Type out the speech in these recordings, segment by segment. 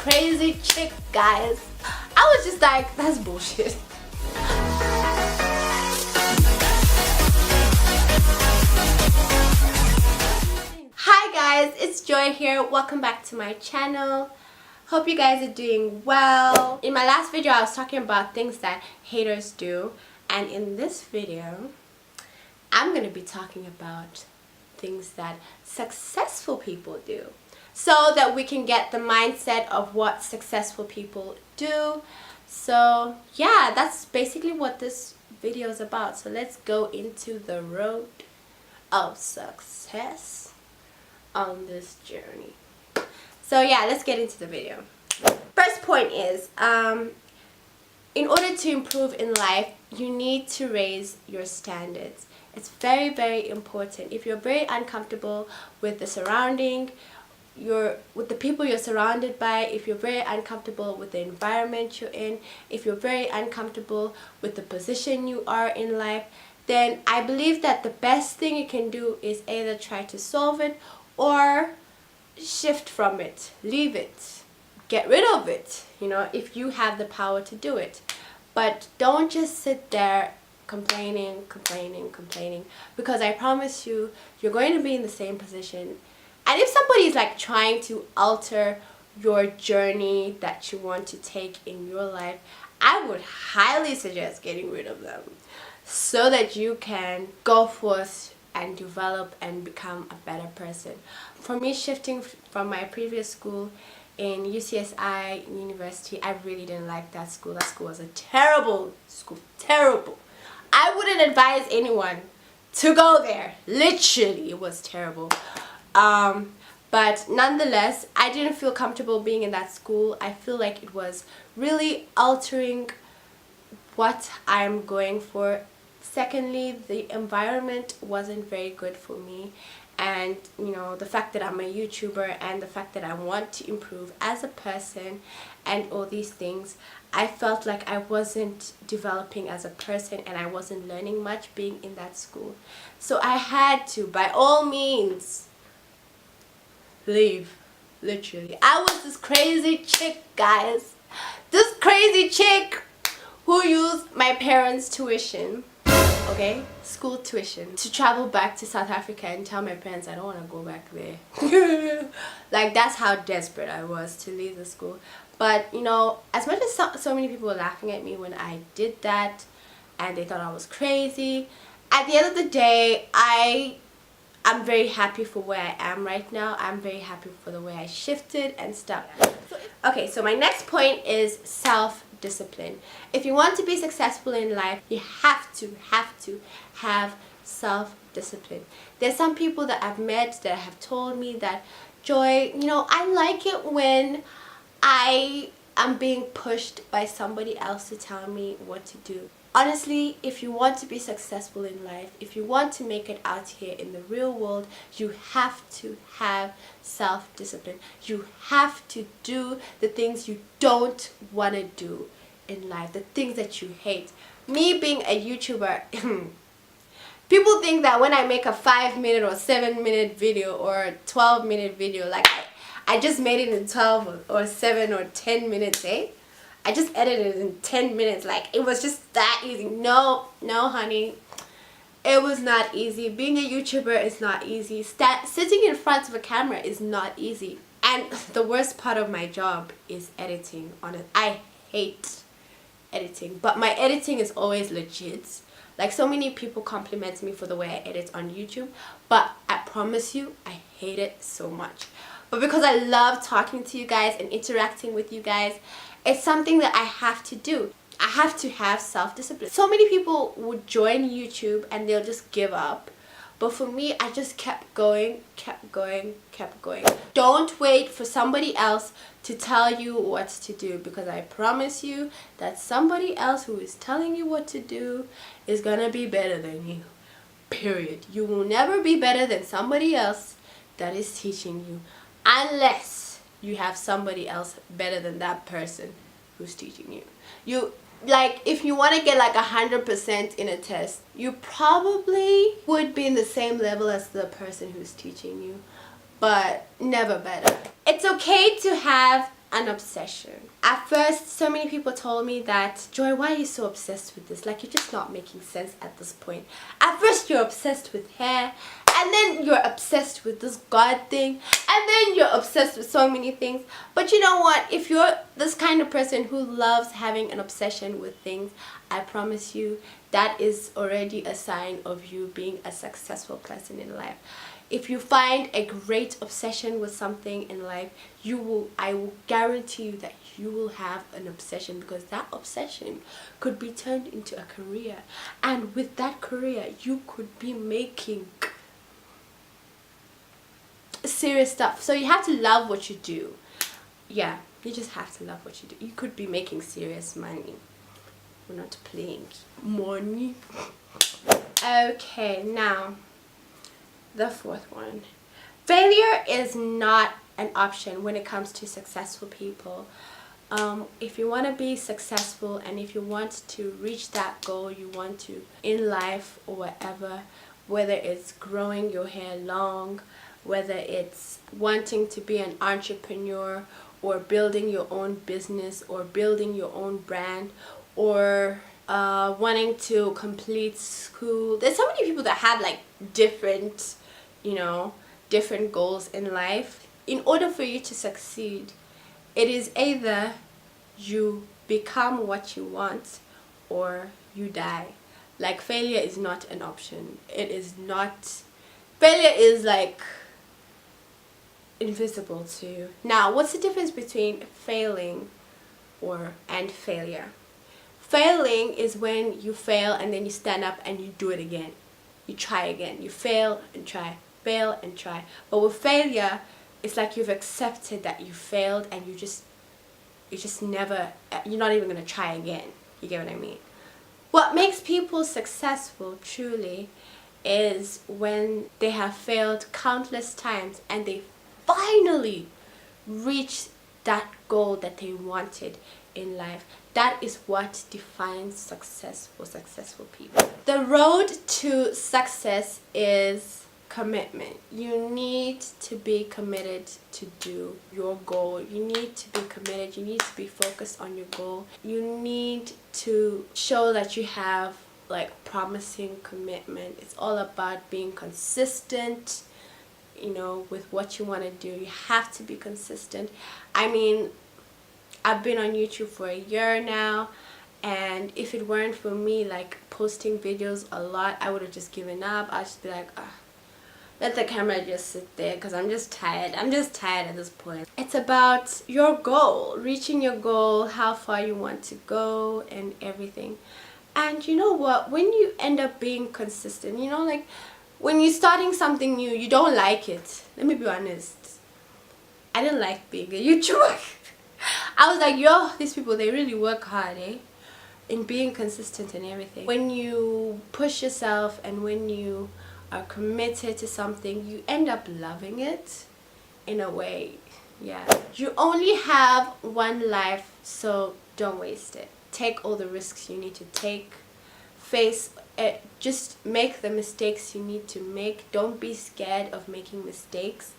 crazy chick, guys. I was just like, that's bullshit. Hi guys, it's Joy here. Welcome back to my channel. Hope you guys are doing well. In my last video I was talking about things that haters do, and in this video I'm gonna be talking about things that successful people do, so that we can get the mindset of what successful people do. So yeah, that's basically what this video is about. So let's go into the road of success on this journey. So yeah, let's get into the video. First point is, in order to improve in life, you need to raise your standards. It's very, very important. If you're very uncomfortable with the surrounding, with the people you're surrounded by, if you're very uncomfortable with the environment you're in, if you're very uncomfortable with the position you are in life, then I believe that the best thing you can do is either try to solve it or shift from it, leave it, get rid of it, you know, if you have the power to do it. But don't just sit there complaining, because I promise you, you're going to be in the same position. And if somebody is like trying to alter your journey that you want to take in your life, I would highly suggest getting rid of them, so that you can go forth and develop and become a better person. For me, shifting from my previous school in UCSI University, I really didn't like that school. That school was a terrible school, terrible. I wouldn't advise anyone to go there. Literally, it was terrible. But nonetheless, I didn't feel comfortable being in that school. I feel like it was really altering what I'm going for. Secondly, the environment wasn't very good for me, and you know, the fact that I'm a YouTuber and the fact that I want to improve as a person and all these things, I felt like I wasn't developing as a person and I wasn't learning much being in that school. So I had to, by all means, leave. Literally, I was this crazy chick, guys, this crazy chick who used my parents' tuition, okay, school tuition, to travel back to South Africa and tell my parents I don't want to go back there. Like, that's how desperate I was to leave the school. But you know, as much as so many people were laughing at me when I did that and they thought I was crazy, at the end of the day, I'm very happy for where I am right now. I'm very happy for the way I shifted and stuff. Okay, so my next point is self-discipline. If you want to be successful in life, you have to have self-discipline. There's some people that I've met that have told me that, Joy, you know, I like it when I am being pushed by somebody else to tell me what to do. Honestly, if you want to be successful in life, if you want to make it out here in the real world, you have to have self-discipline. You have to do the things you don't want to do in life, the things that you hate. Me being a YouTuber, people think that when I make a 5-minute or 7-minute video or a 12-minute video, like I just made it in 12 or 7 or 10 minutes, eh? I just edited it in 10 minutes. Like, it was just that easy. No, honey. It was not easy. Being a YouTuber is not easy. Sitting in front of a camera is not easy. And the worst part of my job is editing on it. I hate editing. But my editing is always legit. Like, so many people compliment me for the way I edit on YouTube. But I promise you, I hate it so much. But because I love talking to you guys and interacting with you guys, it's something that I have to do. I have to have self-discipline. So many people would join YouTube and they'll just give up. But for me, I just kept going. Don't wait for somebody else to tell you what to do, because I promise you that somebody else who is telling you what to do is gonna be better than you. Period. You will never be better than somebody else that is teaching you, unless you have somebody else better than that person who's teaching you. Like, if you want to get like 100% in a test, you probably would be in the same level as the person who's teaching you, but never better. It's okay to have an obsession. At first, so many people told me that, Joy, why are you so obsessed with this? Like, you're just not making sense at this point. At first, you're obsessed with hair, and then you're obsessed with this God thing, and then you're obsessed with so many things. But you know what? If you're this kind of person who loves having an obsession with things, I promise you that is already a sign of you being a successful person in life. If you find a great obsession with something in life, I will guarantee you that you will have an obsession, because that obsession could be turned into a career, and with that career you could be making serious stuff. So you have to love what you do. Yeah, you just have to love what you do. You could be making serious money. We're not playing money. Okay, now the fourth one. Failure is not an option when it comes to successful people. If you want to be successful, and if you want to reach that goal you want to in life or whatever, whether it's growing your hair long, whether it's wanting to be an entrepreneur, or building your own business, or building your own brand, or wanting to complete school. There's so many people that have like different goals in life. In order for you to succeed, it is either you become what you want or you die. Like, failure is not an option. It is not. Failure is like invisible to you. Now, what's the difference between failing and failure? Failing is when you fail and then you stand up and you do it again. You try again. You fail and try. Fail and try. But with failure, it's like you've accepted that you failed, and you're not even going to try again. You get what I mean? What makes people successful truly is when they have failed countless times and they finally reach that goal that they wanted in life. That is what defines success for successful people. The road to success is commitment. You need to be committed to do your goal. You need to be committed. You need to be focused on your goal. You need to show that you have like promising commitment. It's all about being consistent, with what you want to do. You have to be consistent. I mean, I've been on YouTube for a year now, and if it weren't for me like posting videos a lot, I would have just given up. I'd just be like, let the camera just sit there, because I'm just tired. I'm just tired at this point. It's about your goal, reaching your goal, how far you want to go, and everything. And you know what? When you end up being consistent, like when you're starting something new, you don't like it. Let me be honest. I didn't like being a YouTuber. I was like, yo, these people, they really work hard, in being consistent and everything. When you push yourself and when you are committed to something, you end up loving it in a way. Yeah. You only have one life, so don't waste it. Take all the risks you need to take. Face it. Just make the mistakes you need to make. Don't be scared of making mistakes.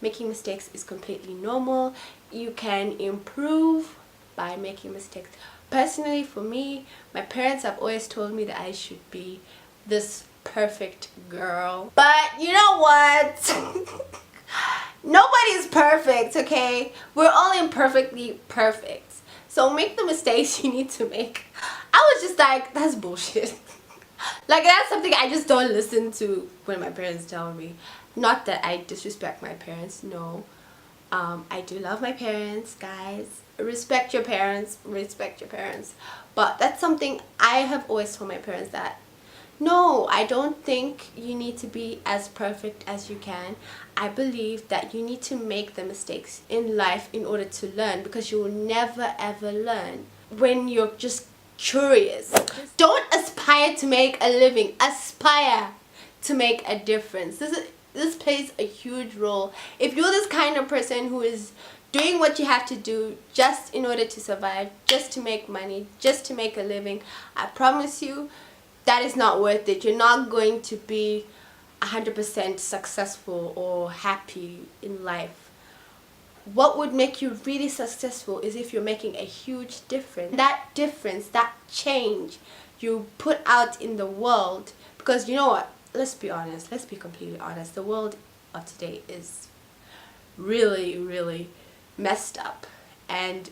Making mistakes is completely normal. You can improve by making mistakes. Personally, for me, my parents have always told me that I should be this perfect girl. But you know what? Nobody's perfect, okay? We're all imperfectly perfect. So make the mistakes you need to make. I was just like, that's bullshit. Like, that's something I just don't listen to when my parents tell me. Not that I disrespect my parents, no. I do love my parents, guys. Respect your parents, respect your parents. But that's something I have always told my parents, that no, I don't think you need to be as perfect as you can. I believe that you need to make the mistakes in life in order to learn, because you will never ever learn when you're just curious. Don't aspire to make a living. Aspire to make a difference. This plays a huge role. If you're this kind of person who is doing what you have to do just in order to survive, just to make money, just to make a living, I promise you that is not worth it. You're not going to be 100% successful or happy in life. what would make you really successful is if you're making a huge difference. That difference, that change you put out in the world. Because you know what, let's be honest, let's be completely honest, the world of today is really messed up, and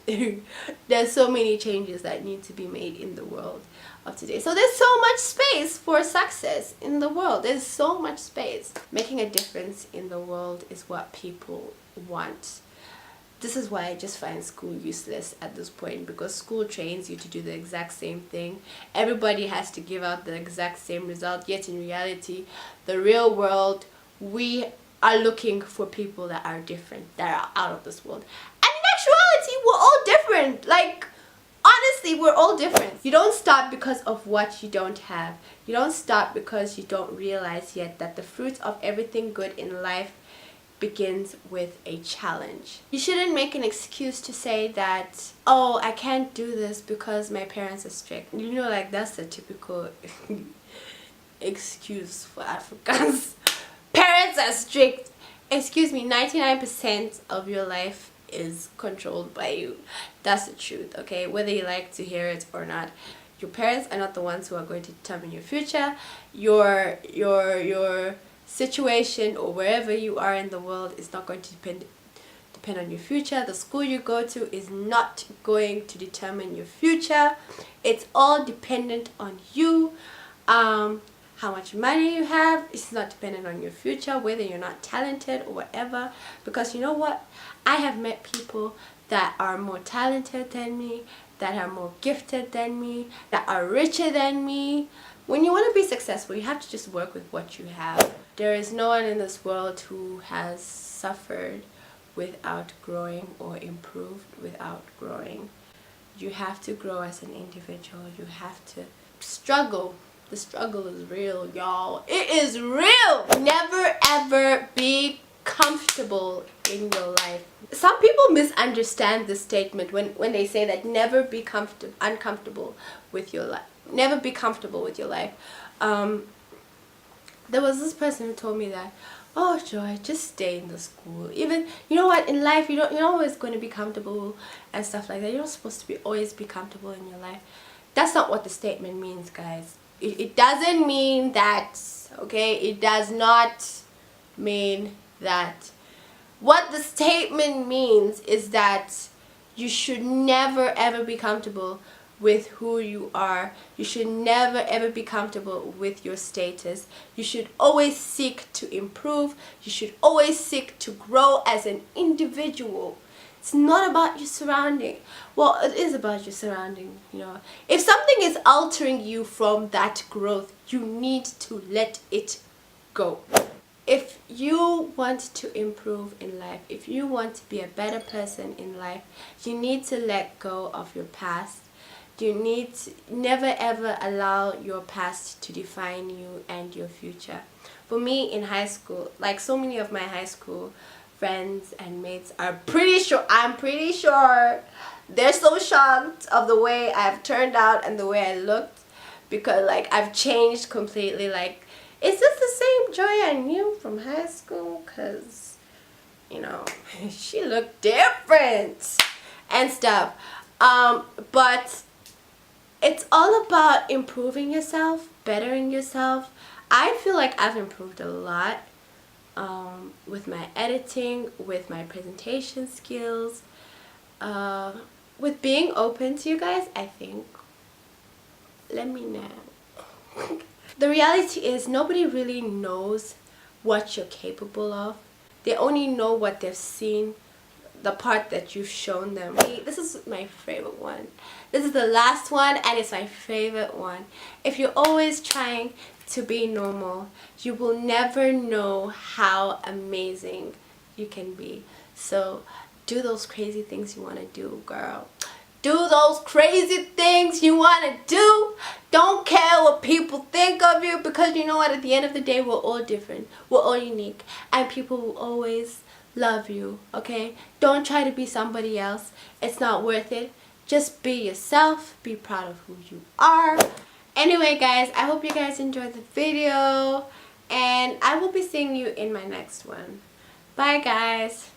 there's so many changes that need to be made in the world of today. So there's so much space for success in the world. There's so much space. Making a difference in the world is what people want. This is why I just find school useless at this point, because school trains you to do the exact same thing. Everybody has to give out the exact same result, yet in reality, the real world, we are looking for people that are different, that are out of this world. And in actuality, we're all different. Like, honestly, we're all different. You don't stop because of what you don't have. You don't stop because you don't realize yet that the fruit of everything good in life begins with a challenge. You shouldn't make an excuse to say that, oh, I can't do this because my parents are strict. You know, like, that's the typical excuse for Africans. Parents are strict. Excuse me, 99% of your life is controlled by you. That's the truth, okay? Whether you like to hear it or not. Your parents are not the ones who are going to determine your future. Your situation or wherever you are in the world is not going to depend on your future. The school you go to is not going to determine your future. It's all dependent on you. How much money you have is not dependent on your future, whether you're not talented or whatever. Because you know what, I have met people that are more talented than me, that are more gifted than me, that are richer than me. When you want to be successful, you have to just work with what you have. There is no one in this world who has suffered without growing or improved without growing. You have to grow as an individual. You have to struggle. The struggle is real, y'all. It is real. Never ever be comfortable in your life. Some people misunderstand this statement when they say that never be uncomfortable with your life. Never be comfortable with your life. There was this person who told me that, oh Joy, just stay in the school. Even, you know what, in life you're not always going to be comfortable and stuff like that. You're not supposed to always be comfortable in your life. That's not what the statement means, guys. It doesn't mean that, okay? It does not mean that. What the statement means is that you should never ever be comfortable with who you are. You should never ever be comfortable with your status. You should always seek to improve. You should always seek to grow as an individual. It's not about your surrounding. Well, it is about your surrounding, you know. If something is altering you from that growth, you need to let it go. If you want to improve in life, if you want to be a better person in life, you need to let go of your past. You need to never ever allow your past to define you and your future. For me in high school, like so many of my high school friends and mates I'm pretty sure they're so shocked of the way I've turned out and the way I looked, because like I've changed completely. Like, is this the same Joy I knew from high school? Because, you know, she looked different and stuff. But it's all about improving yourself, bettering yourself. I feel like I've improved a lot with my editing, with my presentation skills, with being open to you guys, I think. Let me know. The reality is nobody really knows what you're capable of. They only know what they've seen, the part that you've shown them. This is my favorite one. This is the last one and it's my favorite one. If you're always trying to be normal, you will never know how amazing you can be. So do those crazy things you want to do, girl. Do those crazy things you want to do. Don't care what people think of you, because you know what, at the end of the day, we're all different. We're all unique. And people will always love you, okay? Don't try to be somebody else. It's not worth it. Just be yourself. Be proud of who you are. Anyway, guys, I hope you guys enjoyed the video. And I will be seeing you in my next one. Bye, guys.